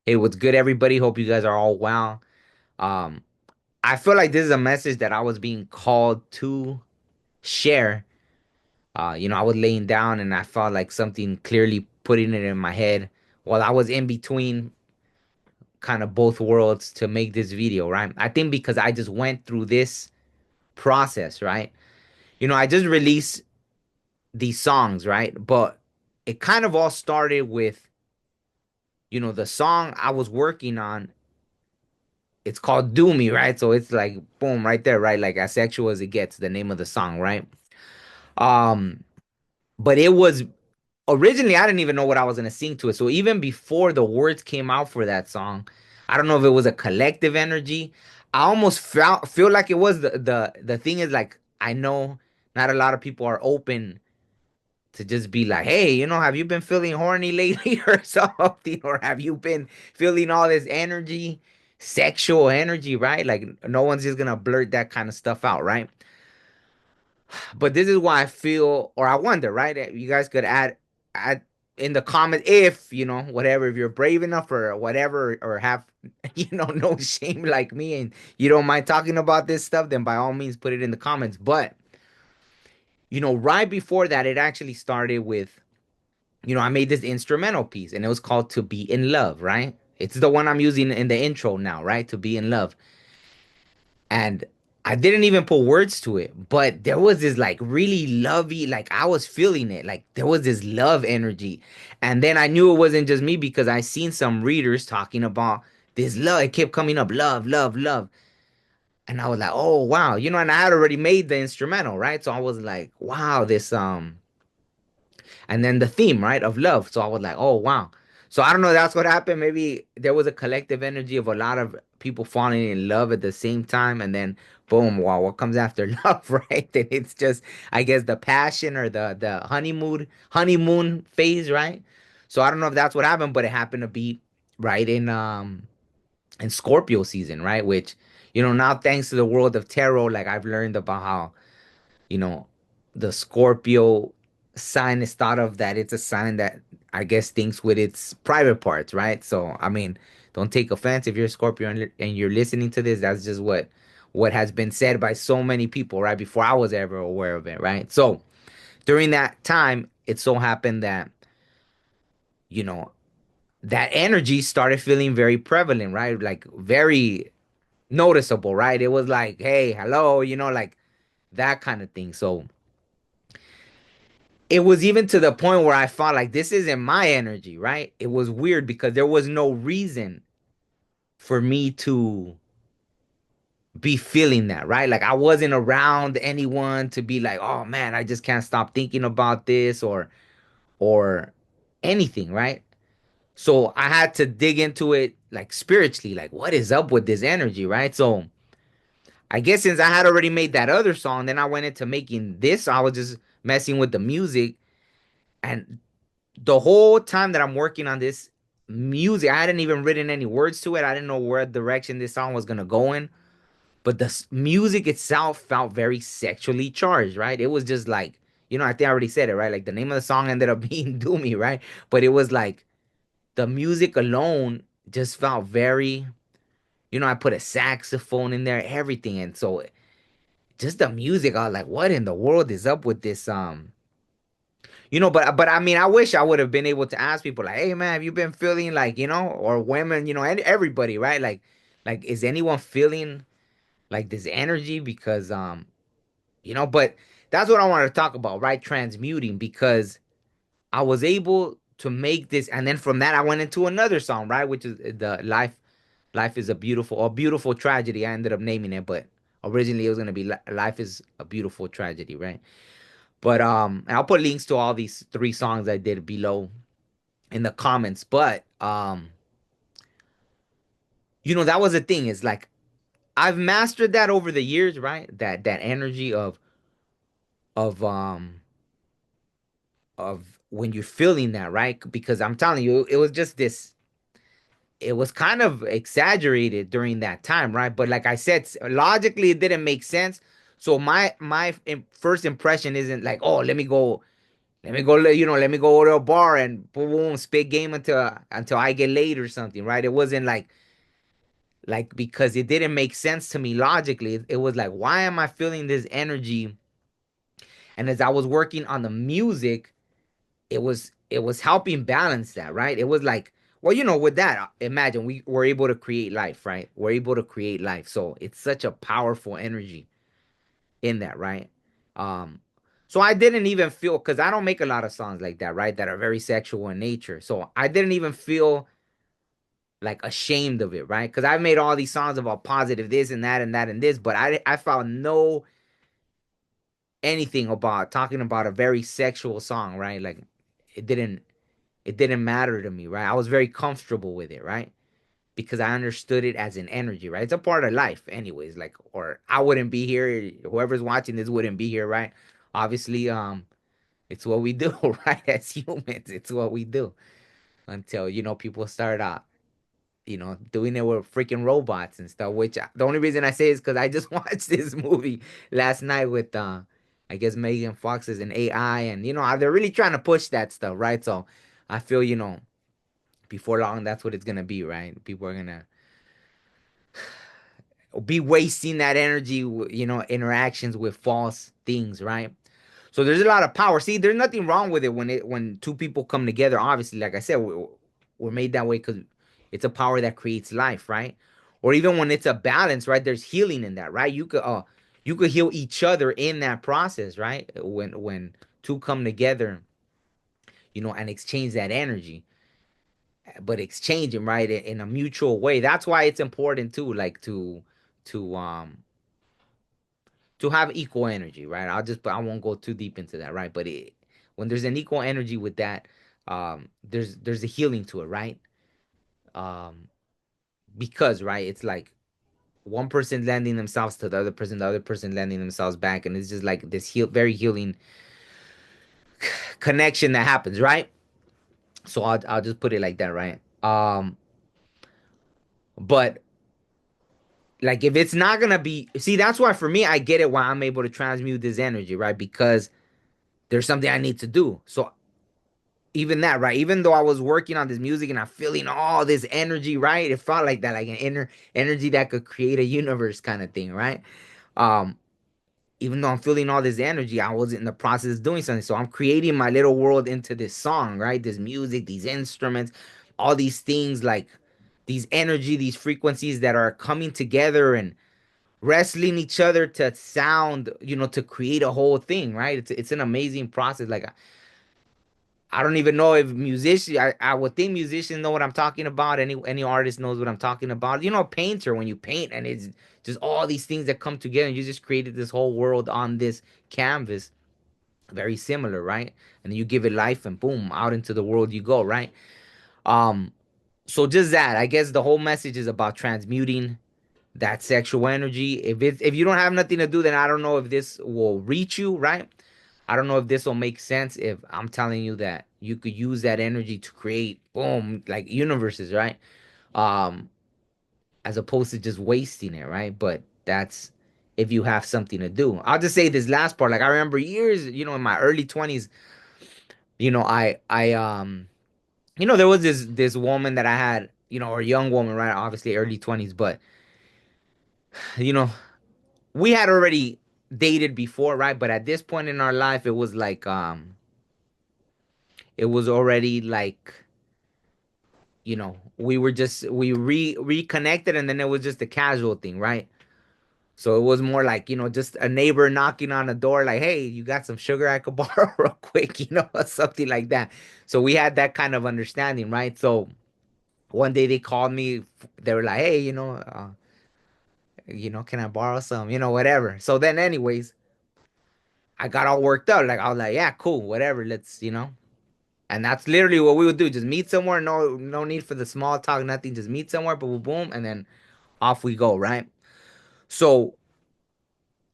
Hey, what's good, everybody? Hope you guys are all well. Um, I feel like this is a message that I was being called to share. I was laying down and I felt like something clearly putting it in my head while I was in between kind of both worlds to make this video, right? I think because I just went through this process, right? I just released these songs, right? But it kind of all started with, the song I was working on. It's called Do Me, right? So it's like boom right there, right? Like as sexual as it gets, the name of the song, right? Um, but it was originally I didn't even know what I was gonna sing to it. So even before the words came out for that song, I don't know if it was a collective energy. I almost feel like it was the thing is like I know not a lot of people are open to just be like, hey, have you been feeling horny lately or something? Or have you been feeling all this energy, sexual energy, right? Like no one's just gonna blurt that kind of stuff out, right? But this is why I feel, or I wonder, right? That you guys could add in the comments if, whatever, if you're brave enough or whatever, or have, no shame like me and you don't mind talking about this stuff, then by all means put it in the comments. But, right before that, it actually started with I made this instrumental piece and it was called To Be in Love, right? It's the one I'm using in the intro now, right? To Be in Love. And I didn't even put words to it, but there was this like really lovey, like I was feeling it. Like there was this love energy. And then I knew it wasn't just me because I seen some readers talking about this love. It kept coming up, love, love, love. And I was like, oh wow, and I had already made the instrumental, right? So I was like, wow, this and then the theme, right, of love. So I was like, oh wow. So I don't know, that's what happened. Maybe there was a collective energy of a lot of people falling in love at the same time, and then boom, wow, what comes after love, right? Then it's just, I guess, the passion or the honeymoon phase, right? So I don't know if that's what happened, but it happened to be right in Scorpio season, right? Which, now thanks to the world of tarot, like I've learned about how you know, the Scorpio sign is thought of that it's a sign that I guess thinks with its private parts, right? So, I mean, don't take offense if you're a Scorpio and you're listening to this. That's just what has been said by so many people, right? Before I was ever aware of it, right? So, during that time, it so happened that, you know, that energy started feeling very prevalent, right? Like very noticeable, right? It was like, hey, hello, like that kind of thing. So, it was even to the point where I felt like this isn't my energy, right? It was weird because there was no reason for me to be feeling that, right? Like I wasn't around anyone to be like, "Oh man, I just can't stop thinking about this," or anything, right? So I had to dig into it like spiritually, like what is up with this energy, right? So I guess since I had already made that other song, then I went into making this. I was just messing with the music and the whole time that I'm working on this music, I hadn't even written any words to it. I didn't know where direction this song was gonna go in. But the music itself felt very sexually charged, right? It was just like, I think I already said it, right? Like the name of the song ended up being Do Me, right? But it was like the music alone just felt very, I put a saxophone in there, everything. And so just the music, I was like, what in the world is up with this but I mean, I wish I would have been able to ask people like, "Hey, man, have you been feeling like, or women, and everybody, right? Like, is anyone feeling like this energy?" Because, but that's what I wanted to talk about, right? Transmuting, because I was able to make this, and then from that, I went into another song, right? Which is the life is a beautiful tragedy. I ended up naming it, but originally it was gonna be Life is a Beautiful Tragedy, right? But and I'll put links to all these three songs I did below in the comments. But that was the thing, is like I've mastered that over the years, right? That energy of of when you're feeling that, right? Because I'm telling you, it was just this, it was kind of exaggerated during that time, right? But like I said, logically it didn't make sense. So my first impression isn't like, oh, let me go, Let me go, let me go to a bar and boom, boom, spit game until I get laid or something, right? It wasn't like because it didn't make sense to me logically. It was like, why am I feeling this energy? And as I was working on the music, it was helping balance that, right? It was like, well, with that, imagine we were able to create life, right? We're able to create life. So it's such a powerful energy in that, right? Um, so I didn't even feel because I don't make a lot of songs like that, right? That are very sexual in nature. So I didn't even feel like ashamed of it, right? Because I've made all these songs about positive this and that and that and this, but I found no anything about talking about a very sexual song, right? Like it didn't it didn't matter to me, right? I was very comfortable with it, right? Because I understood it as an energy, right? It's a part of life, anyways. Like, or I wouldn't be here. Whoever's watching this wouldn't be here, right? Obviously, it's what we do, right? As humans, it's what we do until people start doing it with freaking robots and stuff. Which the only reason I say is because I just watched this movie last night with I guess Megan Fox is an AI, and they're really trying to push that stuff, right? So I feel before long that's what it's gonna be, right? People are gonna be wasting that energy, interactions with false things, right? So there's a lot of power. See, there's nothing wrong with it when two people come together. Obviously, like I said, we're made that way because it's a power that creates life, right? Or even when it's a balance, right? There's healing in that, right? You could heal each other in that process, right? When two come together, and exchange that energy, but exchange them right in a mutual way. That's why it's important too, like to to have equal energy, right? I won't go too deep into that, right? But when there's an equal energy with that, there's a healing to it, right? Um, because right, it's like one person lending themselves to the other person lending themselves back, and it's just like this very healing connection that happens, right? So I'll just put it like that, right? But like if it's not gonna be, see, that's why for me, I get it why I'm able to transmute this energy, right? Because there's something I need to do. So even that, right? Even though I was working on this music and I'm feeling all this energy, right? It felt like that, like an inner energy that could create a universe kind of thing, right? Um, even though I'm feeling all this energy, I was in the process of doing something. So I'm creating my little world into this song, right? This music, these instruments, all these things, like these energy, these frequencies that are coming together and wrestling each other to sound, to create a whole thing, right? It's an amazing process. Like I don't even know if musicians. I would think musicians know what I'm talking about. Any artist knows what I'm talking about. A painter, when you paint and it's just all these things that come together and you just created this whole world on this canvas. Very similar, right? And then you give it life and boom, out into the world you go, right? Um, so just that, I guess the whole message is about transmuting that sexual energy. If you don't have nothing to do, then I don't know if this will reach you, right? I don't know if this will make sense if I'm telling you that you could use that energy to create boom like universes, right? Um, as opposed to just wasting it, right? But that's if you have something to do. I'll just say this last part. Like I remember years, in my early 20s, there was this woman that I had, or a young woman, right? Obviously early 20s, but you know, we had already dated before, right? But at this point in our life, it was already like, we reconnected and then it was just a casual thing, right? So it was more like, just a neighbor knocking on the door, like, hey, you got some sugar I could borrow real quick, something like that. So we had that kind of understanding, right? So one day they called me, they were like, hey, can I borrow some, whatever. So then, anyways, I got all worked up. Like I was like, yeah, cool, whatever. Let's. And that's literally what we would do. Just meet somewhere. No need for the small talk, nothing. Just meet somewhere, boom, boom, boom, and then off we go, right? So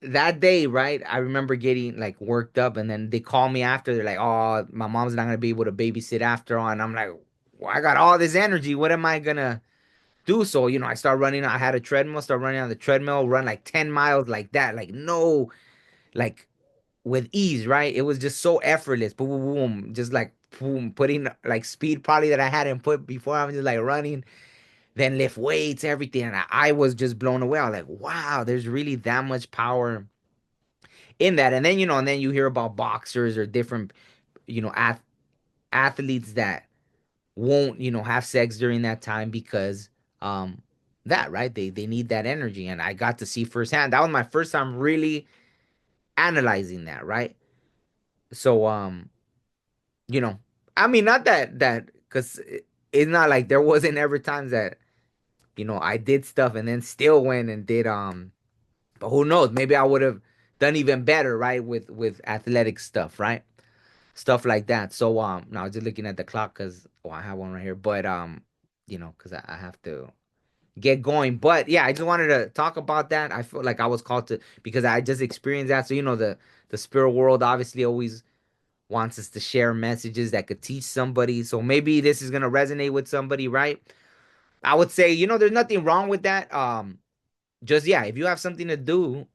that day, right, I remember getting like worked up, and then they call me after. They're like, "Oh, my mom's not gonna be able to babysit after all." And I'm like, well, I got all this energy. What am I gonna do? So, I start running. I had a treadmill. Start running on the treadmill. Run like 10 miles like that. Like no, like with ease, right? It was just so effortless. Boom, boom, boom, just like boom, putting like speed probably that I hadn't put before. I'm just like running, then lift weights, everything. And I was just blown away. I was like, wow, there's really that much power in that. And then, and then you hear about boxers or different, you know, athletes that won't, have sex during that time because um that, right? They need that energy. And I got to see firsthand. That was my first time really analyzing that, right? So you know, I mean, not that because it's not like there wasn't ever times that, I did stuff and then still went and did but who knows? Maybe I would have done even better, right? With athletic stuff, right? Stuff like that. So now I was just looking at the clock because I have one right here, but because I have to get going. But yeah, I just wanted to talk about that. I feel like I was called to because I just experienced that. So the spirit world obviously always wants us to share messages that could teach somebody. So maybe this is gonna resonate with somebody, right? I would say, there's nothing wrong with that. Just yeah, if you have something to do,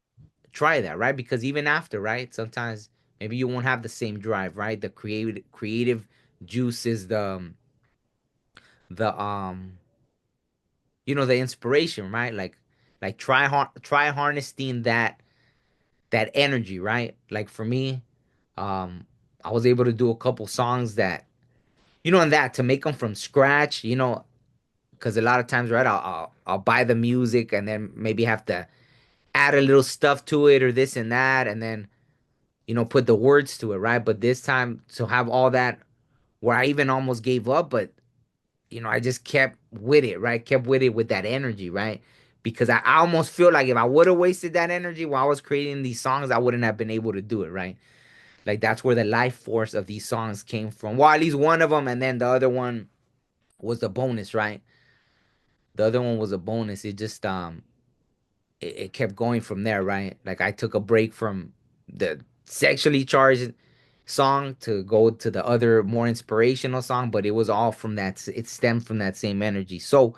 try that, right? Because even after, right, sometimes maybe you won't have the same drive, right? The creative juice is the the inspiration, right? Like try harnessing that energy, right? Like for me, um, I was able to do a couple songs that and that to make them from scratch, because a lot of times, right, I'll buy the music and then maybe have to add a little stuff to it or this and that, and then put the words to it, right? But this time to have all that, where I even almost gave up, but I just kept with it, right? Kept with it with that energy, right? Because I almost feel like if I would have wasted that energy while I was creating these songs, I wouldn't have been able to do it, right? Like that's where the life force of these songs came from. Well, at least one of them, and then the other one was the bonus, right? The other one was a bonus. It just it kept going from there, right? Like I took a break from the sexually charged song to go to the other more inspirational song, but it was all from that. It stemmed from that same energy. So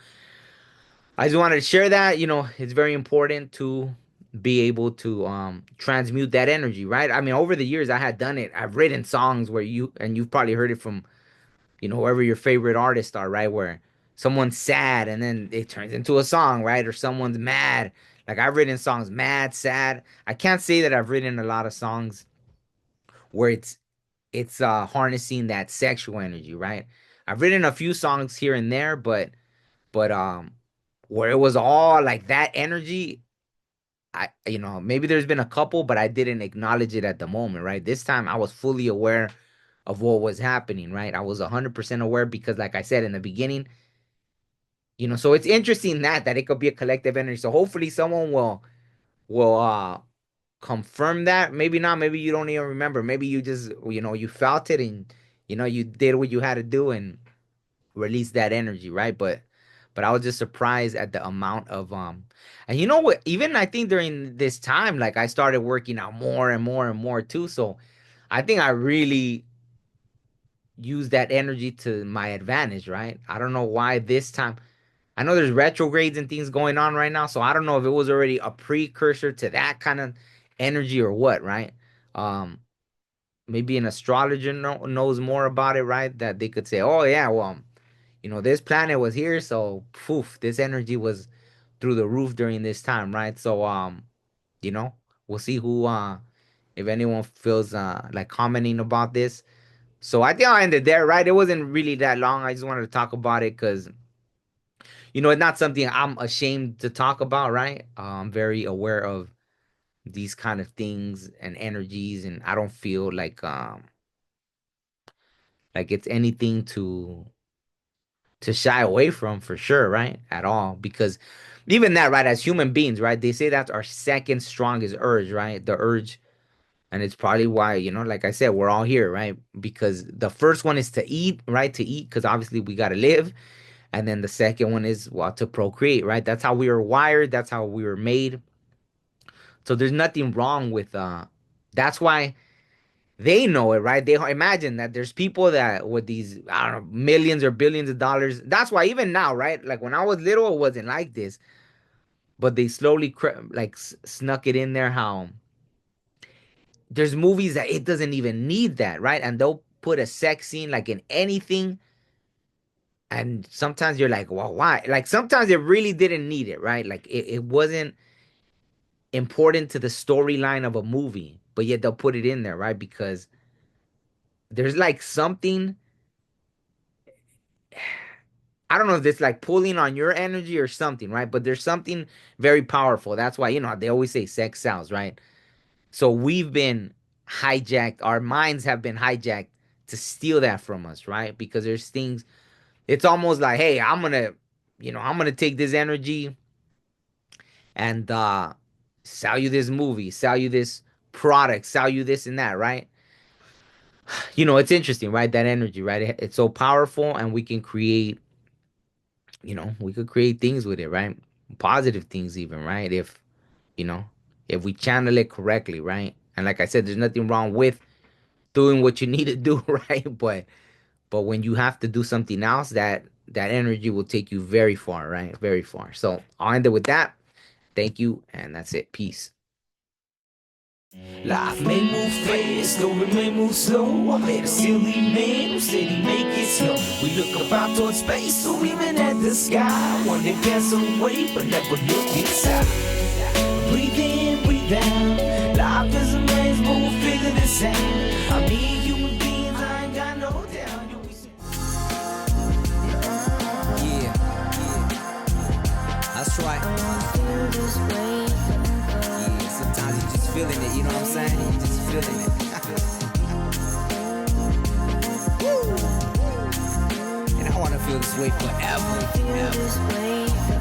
I just wanted to share that. It's very important to be able to transmute that energy, right? I mean, over the years I had done it. I've written songs where you've probably heard it from whoever your favorite artists are, right? Where someone's sad and then it turns into a song, right? Or someone's mad. Like I've written songs mad, sad. I can't say that I've written a lot of songs where it's harnessing that sexual energy, right? I've written a few songs here and there, but where it was all like that energy, I maybe there's been a couple, but I didn't acknowledge it at the moment, right? This time I was fully aware of what was happening, right? I was 100% aware because like I said in the beginning, so it's interesting that it could be a collective energy. So hopefully someone will confirm that. Maybe not, maybe you don't even remember. Maybe you just you felt it and you did what you had to do and release that energy, right? But I was just surprised at the amount of and you know what, even I think during this time, like I started working out more and more and more too. So I think I really use that energy to my advantage, right? I don't know why this time. I know there's retrogrades and things going on right now, so I don't know if it was already a precursor to that kind of energy or what, right? Um, Maybe an astrologer knows more about it, right? That they could say, "Oh yeah, well, this planet was here, so poof, this energy was through the roof during this time, right?" So you know, we'll see who if anyone feels like commenting about this. So I think I'll end it there, right? It wasn't really that long. I just wanted to talk about it because it's not something I'm ashamed to talk about, right? I'm very aware of these kind of things and energies, and I don't feel like it's anything to shy away from for sure, right? At all. Because even that, right, as human beings, right, they say that's our second strongest urge, right? The urge. And it's probably why, like I said, we're all here, right? Because the first one is to eat, right? To eat, because obviously we got to live. And then the second one is, well, to procreate, right? That's how we were wired. That's how we were made. So there's nothing wrong with that's why they know it, right? They imagine that there's people that with these, I don't know, millions or billions of dollars. That's why even now, right? Like when I was little, it wasn't like this, but they slowly like snuck it in there how there's movies that it doesn't even need that, right? And they'll put a sex scene like in anything. And sometimes you're like, well, why? Like sometimes it really didn't need it, right? Like it wasn't important to the storyline of a movie, but yet they'll put it in there, right? Because there's like something, I don't know if it's like pulling on your energy or something, right? But there's something very powerful. That's why, they always say sex sells, right? So we've been hijacked, our minds have been hijacked to steal that from us, right? Because there's things, it's almost like, hey, I'm gonna take this energy and sell you this movie, sell you this product, sell you this and that, right? It's interesting, right? That energy, right? It's so powerful, and we can create, we could create things with it, right? Positive things, even, right? You know, if we channel it correctly, right? And like I said, there's nothing wrong with doing what you need to do, right? But when you have to do something else, that energy will take you very far, right? Very far. So I'll end it with that. Thank you, and that's it. Peace. Life may move fast, or it may move slow. I met a silly man who said he make it slow. We look up out towards space, or even at the sky. One that gets away, but never look inside. Breathe in, breathe out. Life is a maze, but we'll figure this out. I mean, human beings, I ain't got no doubt. Yeah, that's right. Yeah, sometimes you just feeling it, you know what I'm saying? You just feeling it. And I wanna feel this way forever, forever.